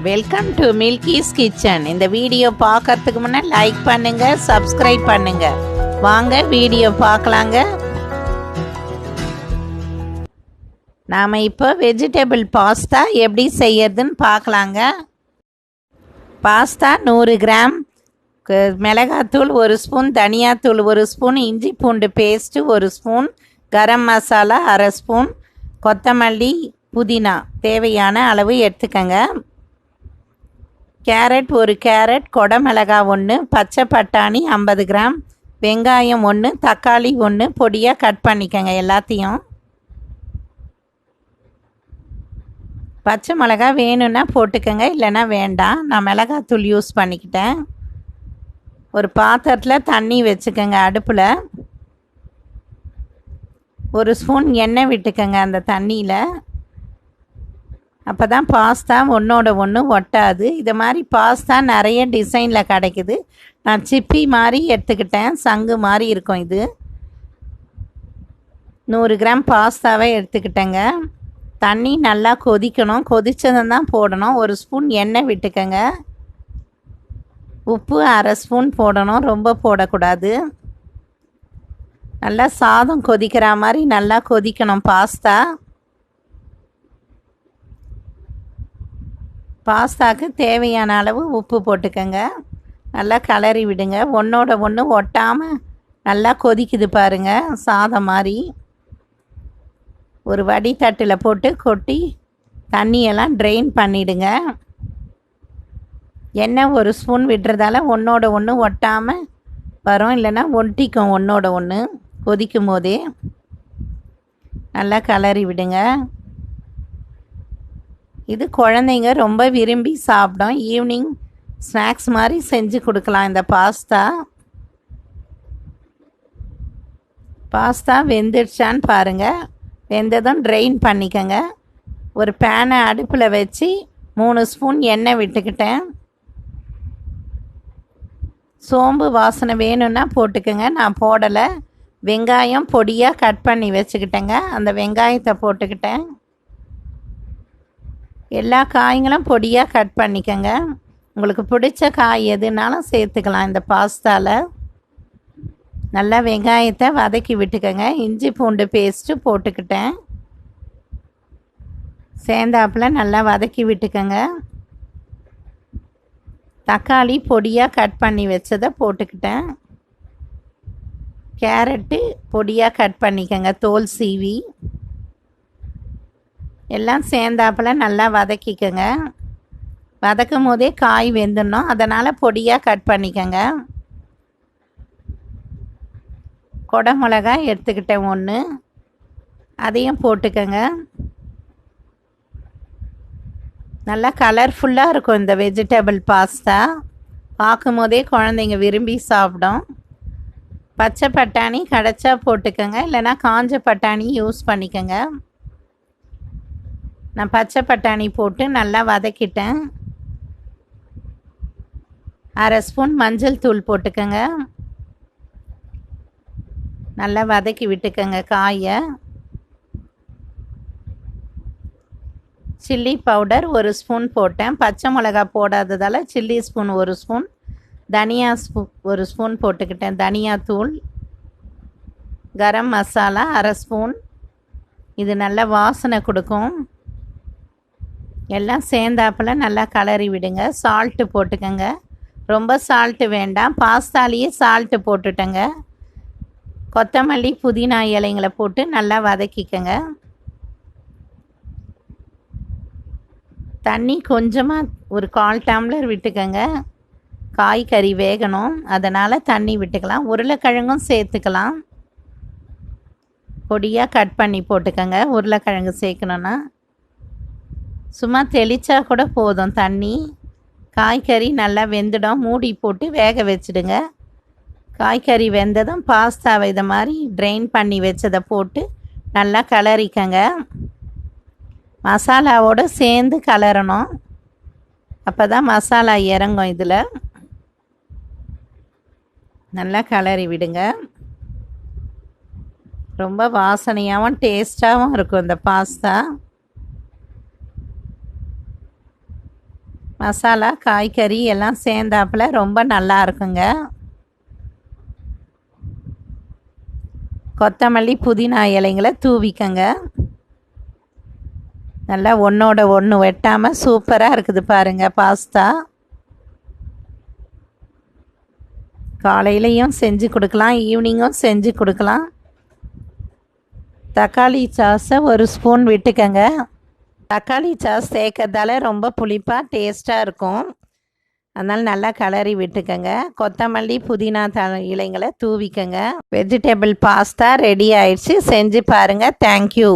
Welcome to Milky's kitchen. இந்த video பார்க்கறதுக்கு முன்னே லைக் பண்ணுங்க, சப்ஸ்கிரைப் பண்ணுங்க. வாங்க வீடியோ பார்க்கலாங்க. நாம் இப்போ வெஜிடபிள் பாஸ்தா எப்படி செய்யறதுன்னு பார்க்கலாங்க. பாஸ்தா 100 கிராம், மிளகாத்தூள் 1 ஸ்பூன், தனியாத்தூள் 1 ஸ்பூன், இஞ்சி பூண்டு பேஸ்ட்டு 1 ஸ்பூன், கரம் மசாலா அரை ஸ்பூன், கொத்தமல்லி புதினா தேவையான அளவு எடுத்துக்கங்க. கேரட் 1 கேரட், கொடமிளகா 1, பச்சை பட்டாணி 50 கிராம், வெங்காயம் 1, தக்காளி 1 பொடியாக கட் பண்ணிக்கங்க. எல்லாத்தையும் பச்சை மிளகா வேணும்னா போட்டுக்கங்க, இல்லைன்னா வேண்டாம். நான் மிளகாத்தூள் யூஸ் பண்ணிக்கிட்டேன். ஒரு பாத்திரத்தில் தண்ணி வச்சுக்கோங்க. அடுப்பில் 1 ஸ்பூன் எண்ணெய் விட்டுக்கங்க அந்த தண்ணியில். அப்போ தான் பாஸ்தா ஒன்றோட ஒன்று ஒட்டாது. இது மாதிரி பாஸ்தா நிறைய டிசைனில் கிடைக்குது. நான் சிப்பி மாதிரி எடுத்துக்கிட்டேன், சங்கு மாதிரி இருக்கும். இது 100 கிராம் பாஸ்தாவை எடுத்துக்கிட்டேங்க. தண்ணி நல்லா கொதிக்கணும், கொதிச்சதும் தான் போடணும். 1 ஸ்பூன் எண்ணெய் விட்டுக்கங்க. உப்பு அரை ஸ்பூன் போடணும், ரொம்ப போடக்கூடாது. நல்லா சாதம் கொதிக்கிற மாதிரி நல்லா கொதிக்கணும் பாஸ்தா. பாஸ்தாவுக்கு தேவையான அளவு உப்பு போட்டுக்கங்க. நல்லா கிளறி விடுங்க. ஒன்றோட ஒன்று ஒட்டாமல் நல்லா கொதிக்குது பாருங்கள், சாதம் மாதிரி. ஒரு வடித்தட்டில் போட்டு கொட்டி தண்ணியெல்லாம் ட்ரெயின் பண்ணிவிடுங்க. எண்ணெய் 1 ஸ்பூன் விடுறதால ஒன்றோட ஒன்று ஒட்டாமல் வரும், இல்லைன்னா ஒட்டிக்கும் ஒன்றோட ஒன்று. கொதிக்கும் போதே நல்லா கிளறி விடுங்க. இது குழந்தைங்க ரொம்ப விரும்பி சாப்பிடும். ஈவினிங் ஸ்நாக்ஸ் மாதிரி செஞ்சு கொடுக்கலாம் இந்த பாஸ்தா. பாஸ்தா வெந்துடுச்சான்னு பாருங்கள். வெந்ததும் ட்ரெயின் பண்ணிக்கங்க. ஒரு பேனை அடுப்பில் வச்சு 3 ஸ்பூன் எண்ணெய் விட்டுக்கிட்டேன். சோம்பு வாசனை வேணும்னா போட்டுக்கோங்க, நான் போடலை. வெங்காயம் பொடியாக கட் பண்ணி வச்சுக்கிட்டேங்க, அந்த வெங்காயத்தை போட்டுக்கிட்டேன். எல்லா காய்களும் பொடியாக கட் பண்ணிக்கங்க. உங்களுக்கு பிடிச்ச காய் எதுனாலும் சேர்த்துக்கலாம் இந்த பாஸ்தாவில். நல்லா வெங்காயத்தை வதக்கி விட்டுக்கங்க. இஞ்சி பூண்டு பேஸ்ட்டு போட்டுக்கிட்டேன். சேர்ந்தாப்பில் நல்லா வதக்கி விட்டுக்கங்க. தக்காளி பொடியாக கட் பண்ணி வச்சதை போட்டுக்கிட்டேன். கேரட்டு பொடியாக கட் பண்ணிக்கங்க, தோல் சீவி. எல்லாம் சேர்ந்தாப்பில் நல்லா வதக்கிக்கங்க. வதக்கும் போதே காய் வெந்துடணும், அதனால் பொடியாக கட் பண்ணிக்கங்க. கொடமிளகா எடுத்துக்கிட்டேன் 1, அதையும் போட்டுக்கங்க. நல்லா கலர்ஃபுல்லாக இருக்கும் இந்த வெஜிடபிள் பாஸ்தா. பார்க்கும் போதே குழந்தைங்க விரும்பி சாப்பிடும். பச்சை பட்டாணி கிடச்சா போட்டுக்கங்க, இல்லைன்னா காஞ்ச பட்டாணி யூஸ் பண்ணிக்கங்க. நான் பச்சை பட்டாணி போட்டு நல்லா வதக்கிட்டேன். அரை ஸ்பூன் மஞ்சள் தூள் போட்டுக்கங்க. நல்லா வதக்கி விட்டுக்கங்க காயை. சில்லி பவுடர் 1 ஸ்பூன் போட்டேன். பச்சை மிளகா போடாததால் சில்லி ஸ்பூன் 1 ஸ்பூன், தனியா 1 ஸ்பூன் போட்டுக்கிட்டேன். தனியாத்தூள், கரம் மசாலா அரை ஸ்பூன். இது நல்லா வாசனை கொடுக்கும். எல்லாம் சேர்ந்தாப்பில் நல்லா கிளறி விடுங்க. சால்ட்டு போட்டுக்கங்க. ரொம்ப சால்ட்டு வேண்டாம், பாஸ்தாலேயே சால்ட்டு போட்டுட்டேங்க. கொத்தமல்லி புதினா இலைங்களை போட்டு நல்லா வதக்கிக்கங்க. தண்ணி கொஞ்சமாக ஒரு 1/4 டம்ளர் விட்டுக்கங்க. காய்கறி வேகணும், அதனால் தண்ணி விட்டுக்கலாம். உருளைக்கிழங்கும் சேர்த்துக்கலாம். பொடியாக கட் பண்ணி போட்டுக்கங்க. உருளைக்கிழங்கு சேர்க்கணுன்னா சும்மா தெளித்தா கூட போதும் தண்ணி. காய்கறி நல்லா வெந்துடும். மூடி போட்டு வேக வச்சுடுங்க. காய்கறி வெந்ததும் பாஸ்தாவை இதை மாதிரி ட்ரெயின் பண்ணி வச்சதை போட்டு நல்லா கிளறிக்கங்க. மசாலாவோடு சேர்ந்து கிளறணும், அப்போ தான் மசாலா இறங்கும் இதில். நல்லா கிளறி விடுங்க. ரொம்ப வாசனையாகவும் டேஸ்ட்டாகவும் இருக்கும் இந்த பாஸ்தா. மசாலா காய்கறி எல்லாம் சேர்ந்தாப்புல ரொம்ப நல்லா இருக்குங்க. கொத்தமல்லி புதினா இலைங்களை தூவிக்கங்க. நல்லா ஒன்றோட ஒன்று வெட்டாமல் சூப்பராக இருக்குது பாருங்கள் பாஸ்தா. காலையிலையும் செஞ்சு கொடுக்கலாம், ஈவினிங்கும் செஞ்சு கொடுக்கலாம். தக்காளி சாஸை ஒரு ஸ்பூன் விட்டுக்கங்க. தக்காளி சாஸ் சேர்க்கறதால ரொம்ப புளிப்பாக டேஸ்ட்டாக இருக்கும். அதனால் நல்லா கலரி விட்டுக்கங்க. கொத்தமல்லி புதினா இலைங்களை தூவிக்கங்க. வெஜிடபிள் பாஸ்தா ரெடி ஆயிடுச்சு. செஞ்சு பாருங்கள். தேங்க்யூ.